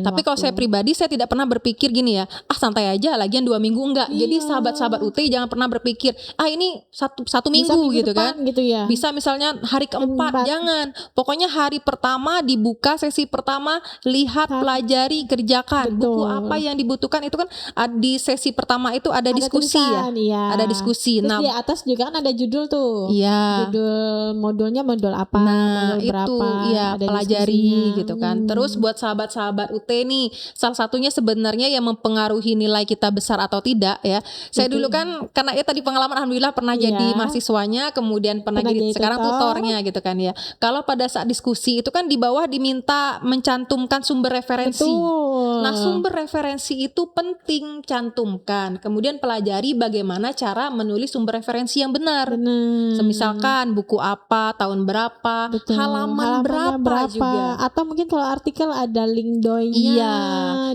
Tapi kalau saya pribadi saya tidak pernah berpikir gini ya, santai aja lagian 2 minggu enggak. Jadi sahabat-sahabat UT jangan pernah berpikir ini satu minggu gitu kan. Gitu ya. Bisa misalnya hari keempat, jangan. Pokoknya hari pertama dibuka sesi pertama, lihat, pelajari, kerjakan. Buku apa yang dibutuhkan itu kan di sesi pertama itu ada diskusi tulisan, ya. Ada diskusi. Terus nah, di atas juga juga kan ada judul tuh. Iya. Judul modulnya modul apa, Nah modul itu berapa, ya ada pelajari diskusinya. gitu kan. Terus buat sahabat-sahabat UT nih, salah satunya sebenarnya yang mempengaruhi nilai kita besar atau tidak ya. Saya Itu. dulu kan karena ya tadi pengalaman alhamdulillah pernah Iya. jadi mahasiswanya, kemudian pernah Pernah jadi jadi sekarang tutor. tutornya gitu kan ya. Kalau pada saat diskusi itu kan di bawah diminta mencantumkan sumber referensi. Betul. Nah, sumber referensi itu penting cantumkan. Kemudian pelajari bagaimana cara menulis sumber referensi yang benar. Benar. Semisalkan buku apa, tahun berapa, Betul. halaman Halamannya berapa juga. Atau mungkin kalau artikel ada link doinya. Iya,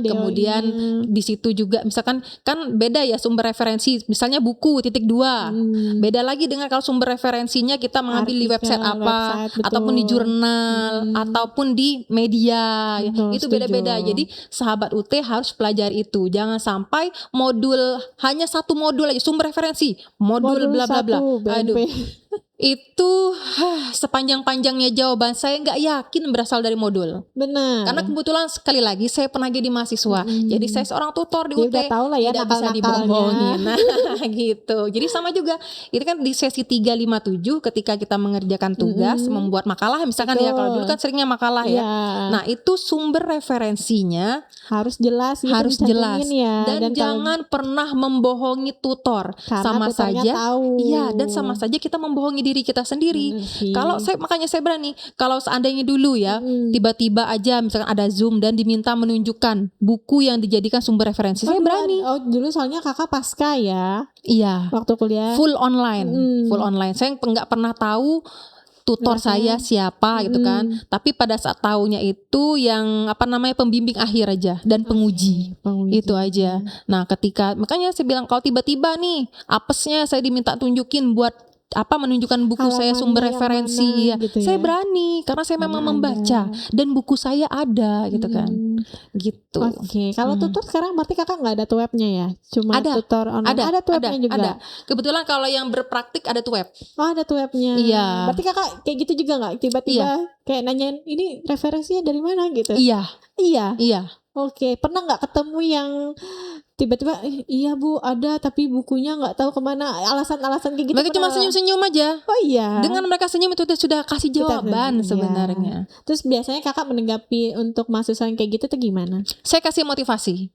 DOI-nya. kemudian di situ juga misalkan kan beda ya sumber referensi, misalnya buku titik 2. Beda lagi dengan kalau sumber referensinya kita mengambil di Artikel, website apa, website, betul. ataupun di jurnal, ataupun di media. Betul, Itu setuju. beda-beda. Jadi sahabat UT harus pelajari itu. Jangan sampai modul hanya satu modul aja sumber referensi, modul bla bla bla. 1 BMP. Aduh. Itu sepanjang-panjangnya jawaban saya nggak yakin berasal dari modul. Benar. Karena kebetulan sekali lagi saya pernah jadi mahasiswa. Jadi saya seorang tutor di Dia UT. udah tahu lah ya tidak bisa nakal-nakalnya. dibohongin. Nah, gitu. Jadi sama juga. Itu kan di sesi 357 ketika kita mengerjakan tugas, membuat makalah misalkan ya, kalau dulu kan seringnya makalah ya. Iya. Nah, itu sumber referensinya harus jelas gitu, harus jelas dicantumin ya. dan kalau- jangan pernah membohongi tutor. karena Sama tutornya saja tahu. iya, dan sama saja kita membohongi diri kita sendiri. Bener sih. Kalau makanya saya berani kalau seandainya dulu ya tiba-tiba aja misalkan ada Zoom dan diminta menunjukkan buku yang dijadikan sumber referensi, saya berani. Dulu soalnya kakak pasca ya Iya, waktu kuliah. full online. Saya nggak pernah tahu tutor saya siapa gitu kan. Tapi pada saat tahunya itu yang pembimbing akhir aja dan penguji. Itu aja. Nah, makanya saya bilang kalau tiba-tiba nih apesnya saya diminta tunjukin buat menunjukkan buku saya sumber Halamannya yang referensi mana ya. gitu Saya ya. berani karena saya memang membaca dan buku saya ada gitu kan. Gitu. Oke, kalau tutor sekarang berarti kakak nggak ada tuh webnya ya? Cuma Ada. tutor online. Ada tuh webnya juga. Ada. Kebetulan kalau yang berpraktik ada tuh web. Oh, ada tuh webnya. Iya. Berarti kakak kayak gitu juga nggak? Tiba-tiba kayak nanyain ini referensinya dari mana gitu? Iya. Iya. Oke, pernah nggak ketemu yang tiba-tiba iya bu ada tapi bukunya nggak tahu kemana, alasan-alasan kayak gitu? Mereka cuma senyum-senyum aja. Oh iya. Dengan mereka senyum itu sudah kasih jawaban sebenarnya. Terus biasanya kakak menanggapi untuk mahasiswa yang kayak gitu tuh gimana? Saya kasih motivasi.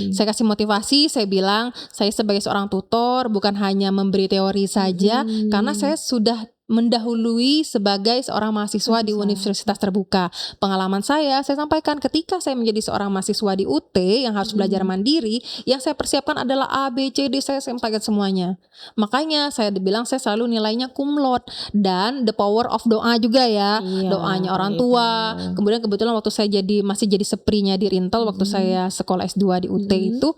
Saya kasih motivasi, saya bilang saya sebagai seorang tutor bukan hanya memberi teori saja, karena saya sudah mendahului sebagai seorang mahasiswa di universitas terbuka. Pengalaman saya sampaikan ketika saya menjadi seorang mahasiswa di UT yang harus belajar mandiri, yang saya persiapkan adalah A, B, C, D, saya sampaikan semuanya. Makanya saya dibilang saya selalu nilainya cum laude dan the power of doa juga ya. Doanya orang tua. Kemudian kebetulan waktu saya masih jadi seprinya di Rintel waktu saya sekolah S2 di UT itu,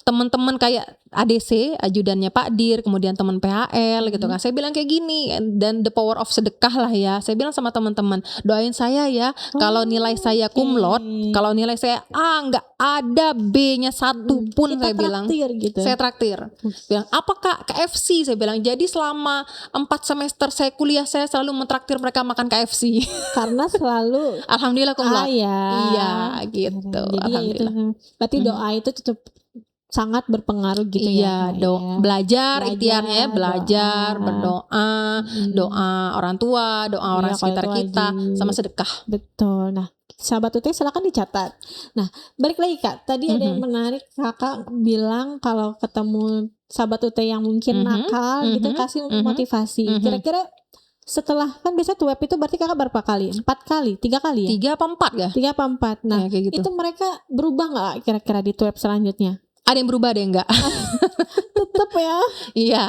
teman-teman kayak ADC, ajudannya Pak Dir, kemudian teman PHL gitu kan. Saya bilang kayak gini, dan the power of sedekah lah ya. Saya bilang sama teman-teman, doain saya ya. Kalau nilai saya cum laude, kalau nilai saya A nggak ada B-nya satu pun, saya bilang. Gitu. Saya traktir. Bilang, apakah KFC? Saya bilang, jadi selama 4 semester saya kuliah saya selalu mentraktir mereka makan KFC. Karena selalu alhamdulillah cum laude. Iya, gitu. Jadi alhamdulillah. Itu, berarti doa itu tetap sangat berpengaruh gitu ya. Belajar ikhtiarnya belajar, berdoa, doa orang tua, doa orang sekitar kita, sama sedekah. Betul. Nah, sahabat UT silakan dicatat. Nah, balik lagi Kak, tadi ada yang menarik, kakak bilang kalau ketemu sahabat UT yang mungkin nakal gitu kasih motivasi. Kira-kira setelah kan biasa tuh web itu berarti kakak berapa kali? 4 kali? 3 kali ya? 3 apa 4 ya? 3 apa 4. Nah, kayak gitu. Itu mereka berubah nggak kira-kira di web selanjutnya? Ada yang berubah, ada yang enggak. Tetap ya. Iya.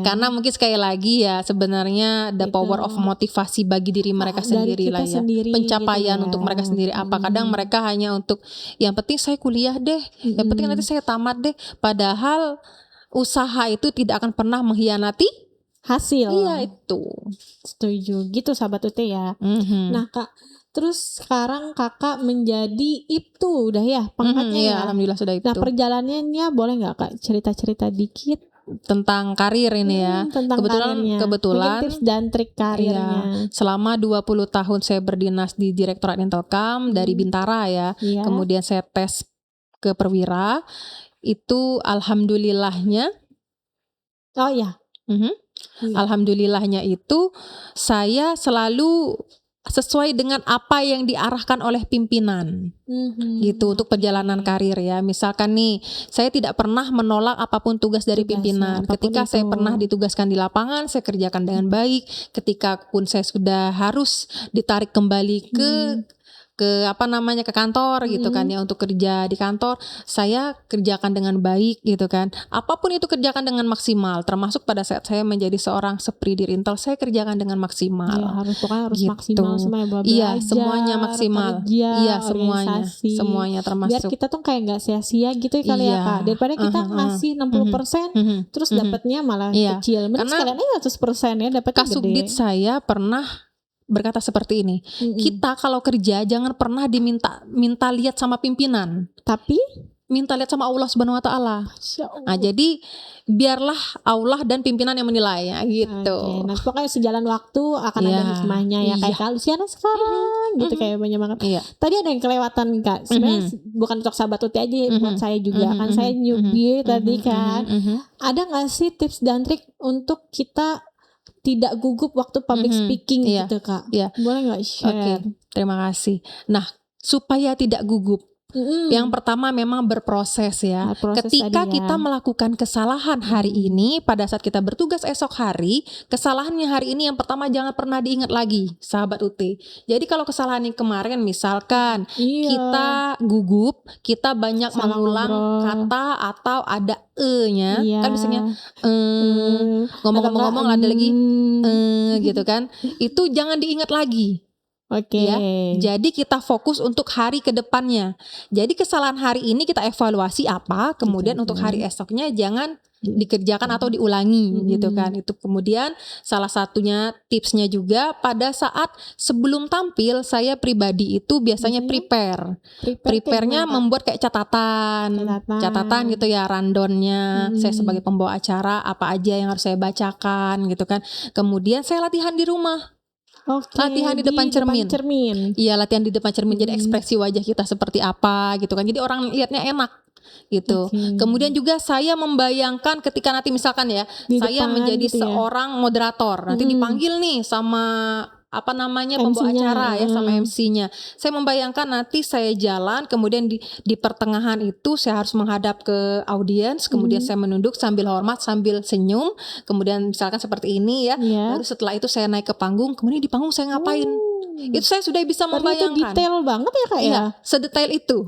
Karena mungkin sekali lagi ya sebenarnya the power of motivasi bagi diri mereka sendiri lah ya. Pencapaian gitu untuk mereka sendiri apa. Kadang mereka hanya untuk yang penting saya kuliah deh. Yang penting nanti saya tamat deh. Padahal usaha itu tidak akan pernah mengkhianati hasil. Iya itu. Setuju. Gitu sahabat UT ya. Nah Kak, terus sekarang kakak menjadi IPTU udah ya pangkatnya ya. Alhamdulillah sudah IPTU. Nah perjalanannya boleh nggak Kak cerita-cerita dikit tentang karir ini ya. Tentang kebetulan mungkin tips dan trik karirnya. Selama 20 tahun saya berdinas di Direktorat Intelkam dari Bintara ya. Kemudian saya tes ke perwira. Itu alhamdulillahnya. Oh ya. Iya. Alhamdulillahnya itu saya selalu sesuai dengan apa yang diarahkan oleh pimpinan. Gitu untuk perjalanan karir ya. Misalkan nih, saya tidak pernah menolak apapun tugas dari Tugasnya, pimpinan. apapun Ketika saya itu. pernah ditugaskan di lapangan, saya kerjakan dengan baik. Ketika pun saya sudah harus ditarik kembali ke kantor gitu kan ya, untuk kerja di kantor, saya kerjakan dengan baik gitu kan. Apapun itu kerjakan dengan maksimal, termasuk pada saat saya menjadi seorang Sepridir Intel, saya kerjakan dengan maksimal. Iya, pokoknya harus Gitu. maksimal semuanya, belajar, Iya, semuanya maksimal. kerja, Iya, semuanya organisasi. termasuk. Biar kita tuh kayak nggak sia-sia gitu kali ya Iya. Kak. Daripada kita ngasih 60% terus dapatnya malah Iya. kecil. Mending Karena sekalian aja 100% ya, dapatnya Kasubdit gede. saya pernah berkata seperti ini. Kita kalau kerja jangan pernah minta lihat sama pimpinan, Tapi minta lihat sama Allah Subhanahu wa taala. Masya Allah. Nah, jadi biarlah Allah dan pimpinan yang menilai ya gitu. Oke, nah pokoknya sejalan waktu akan ada Iya. hikmahnya ya, kayak Iya. Kak Luciana sekarang gitu, kayak banyak banget. Iya. Tadi ada yang kelewatan Kak, sebenarnya bukan untuk sahabat Uti aja, buat saya juga kan saya newbie tadi kan. Ada nggak sih tips dan trik untuk kita tidak gugup waktu public speaking Iya. gitu Kak? Iya. Boleh nggak Oke, share? terima kasih. Nah, supaya tidak gugup, yang pertama memang berproses ya. Proses Ketika tadi ya. kita melakukan kesalahan hari ini, pada saat kita bertugas esok hari, kesalahannya hari ini yang pertama jangan pernah diingat lagi, sahabat UT. Jadi kalau kesalahan yang kemarin misalkan Iya. kita gugup, kita banyak Salah mengulang ngobrol. kata atau ada e-nya, Iya. kan biasanya ngomong-ngomong ada lagi gitu kan. Itu jangan diingat lagi. Oke. Ya, jadi kita fokus untuk hari ke depannya. Jadi kesalahan hari ini kita evaluasi apa, kemudian untuk hari esoknya jangan dikerjakan atau diulangi gitu kan. Itu kemudian salah satunya tipsnya juga pada saat sebelum tampil saya pribadi itu biasanya prepare-nya membuat kayak catatan gitu ya, rundownnya. Saya sebagai pembawa acara apa aja yang harus saya bacakan gitu kan. Kemudian saya latihan di rumah. Oke, Latihan di depan cermin. Iya, latihan di depan cermin. Jadi ekspresi wajah kita seperti apa gitu kan. Jadi orang lihatnya enak gitu. Kemudian juga saya membayangkan ketika nanti misalkan ya, Di saya depan menjadi gitu ya. seorang moderator. Nanti dipanggil nih sama pembawa MC-nya, acara ya, sama MC-nya. Saya membayangkan nanti saya jalan, kemudian di pertengahan itu saya harus menghadap ke audiens, kemudian saya menunduk sambil hormat, sambil senyum, kemudian misalkan seperti ini ya. Baru setelah itu saya naik ke panggung, kemudian di panggung saya ngapain? Itu saya sudah bisa membayangkan. Itu detail banget ya Kak ya? Iya, sedetail itu.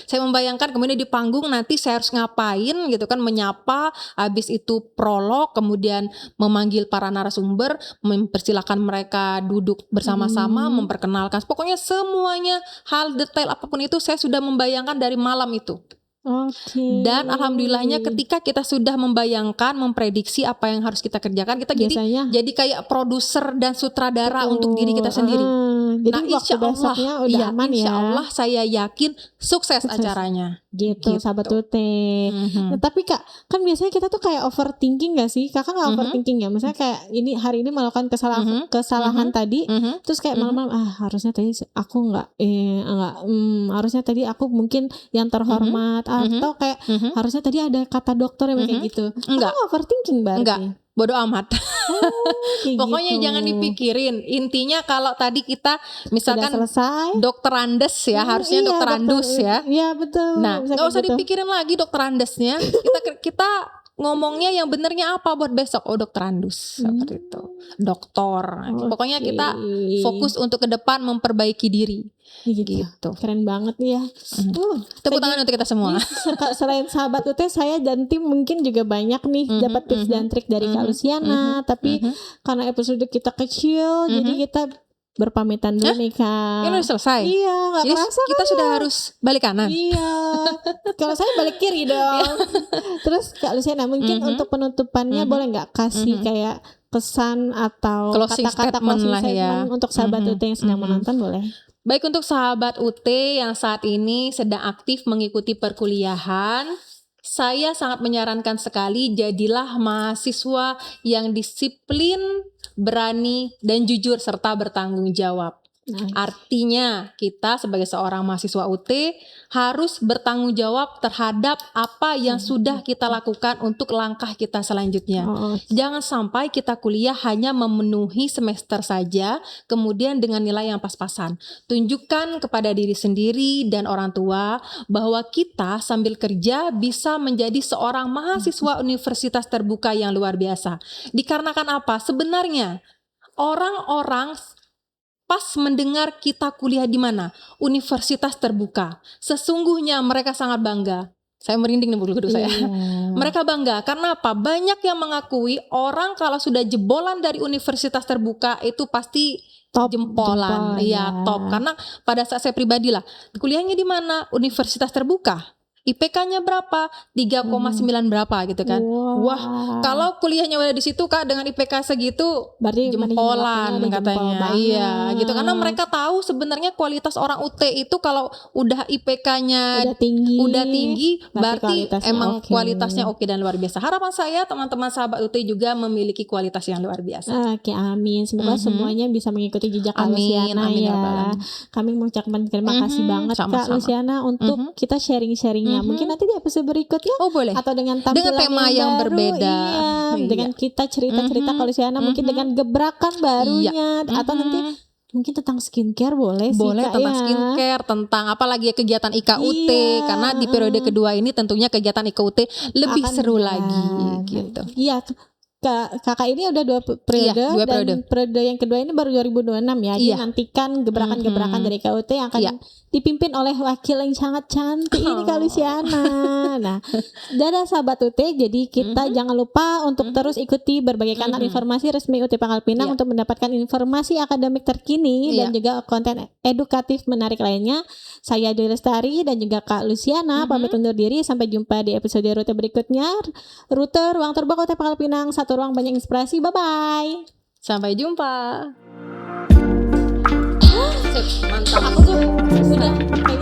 Saya membayangkan kemudian di panggung nanti saya harus ngapain gitu kan, menyapa, habis itu prolog, kemudian memanggil para narasumber, mempersilahkan mereka duduk bersama-sama, memperkenalkan. Pokoknya semuanya hal detail apapun itu saya sudah membayangkan dari malam itu. Oke. Dan alhamdulillahnya ketika kita sudah membayangkan, memprediksi apa yang harus kita kerjakan, kita jadi kayak produser dan sutradara untuk diri kita sendiri. Jadi Insya waktu besoknya Allah, udah aman ya. Insya Allah saya yakin sukses acaranya. Gitu, sahabat Ute. Nah, tapi Kak, kan biasanya kita tuh kayak overthinking gak sih? Kakak gak overthinking ya? Misalnya kayak hari ini melakukan kesalahan tadi, terus kayak malam-malam harusnya tadi aku harusnya tadi aku mungkin yang terhormat, atau kayak harusnya tadi ada kata dokter yang kayak gitu. Enggak. Kakak overthinking berarti? Enggak. Bodoh amat. Pokoknya gitu. jangan dipikirin. Intinya kalau tadi kita misalkan Udah selesai, dokter Andes ya, harusnya dokter Andus ya. Iya betul. Nah, nggak usah gitu. dipikirin lagi dokter Andesnya. Kita ngomongnya yang benernya apa buat besok? Oh, dokter Andus seperti itu. Doktor. Pokoknya kita fokus untuk ke depan memperbaiki diri. Gitu. Keren banget nih ya. Tepuk tangan untuk kita semua. Selain sahabat Ute, saya dan tim mungkin juga banyak nih dapat tips dan trik dari Kak Luciana. Tapi karena episode kita kecil, jadi kita berpamitan dulu nih Kak. Ini udah selesai. Iya, nggak Jadi kerasa kita kan sudah ya? harus balik kanan. Iya. Kalau saya balik kiri dong. Terus Kak Luciana mungkin untuk penutupannya boleh nggak kasih kayak kesan atau Closing kata-kata statement closing lah ya. statement untuk sahabat Ute yang sedang menonton boleh? Baik, untuk sahabat UT yang saat ini sedang aktif mengikuti perkuliahan, saya sangat menyarankan sekali jadilah mahasiswa yang disiplin, berani, dan jujur serta bertanggung jawab. Nice. Artinya kita sebagai seorang mahasiswa UT harus bertanggung jawab terhadap apa yang sudah kita lakukan untuk langkah kita selanjutnya. Oh, Jangan sampai kita kuliah hanya memenuhi semester saja, kemudian dengan nilai yang pas-pasan. Tunjukkan kepada diri sendiri dan orang tua bahwa kita sambil kerja bisa menjadi seorang mahasiswa universitas terbuka yang luar biasa. Dikarenakan apa? Sebenarnya orang-orang pas mendengar kita kuliah di mana? Universitas terbuka. Sesungguhnya mereka sangat bangga. Saya merinding nih bulu kuduk saya. iya. Mereka bangga karena apa? Banyak yang mengakui orang kalau sudah jebolan dari universitas terbuka itu pasti Top, jempolan. jempol, Iya, ya. top. Karena pada saat saya pribadi lah, kuliahnya di mana? Universitas terbuka. IPK-nya berapa? 3,9 berapa gitu kan. Wah, kalau kuliahnya udah di situ Kak dengan IPK segitu berarti jempolan katanya. Iya, gitu. Karena mereka tahu sebenarnya kualitas orang UT itu kalau udah IPK-nya udah tinggi berarti kualitasnya emang oke. kualitasnya oke dan luar biasa. Harapan saya teman-teman sahabat UT juga memiliki kualitas yang luar biasa. Oke, amin. Semoga semuanya bisa mengikuti jejak Kak Amin, Luciana amin ya ya. Rabbal Alamin. Kami mengucapkan terima kasih banget Kak sama-sama. Luciana untuk kita sharing-sharingnya. Mungkin nanti di episode berikutnya Oh boleh. atau dengan tampilan tema yang baru, berbeda. iya, dengan kita cerita-cerita Kak Luciana, mungkin dengan gebrakan barunya atau nanti mungkin tentang skincare boleh sih Boleh Kak, tentang ya. skincare, tentang apalagi ya kegiatan IKUT Iya, karena di periode kedua ini tentunya kegiatan IKUT lebih Akan seru berjalan. lagi gitu. Iya, kakak ini udah 2 periode, Iya, 2 periode. dan periode yang kedua ini baru 2026 ya. Jadi Iya. nantikan gebrakan-gebrakan dari KUT yang akan Iya. dipimpin oleh wakil yang sangat cantik ini Kak Luciana. Nah, dadah sahabat UT, jadi kita jangan lupa untuk terus ikuti berbagai kanal informasi resmi UT Pangkal Pinang Iya. untuk mendapatkan informasi akademik terkini dan Iya. juga konten edukatif menarik lainnya. Saya Dwi Lestari dan juga Kak Luciana pamit undur diri, sampai jumpa di episode rute berikutnya. Rute Ruang Terbuka UT Pangkal Pinang, satu ruang banyak inspirasi. Bye-bye. Sampai jumpa. Mantap. Aku tuh udah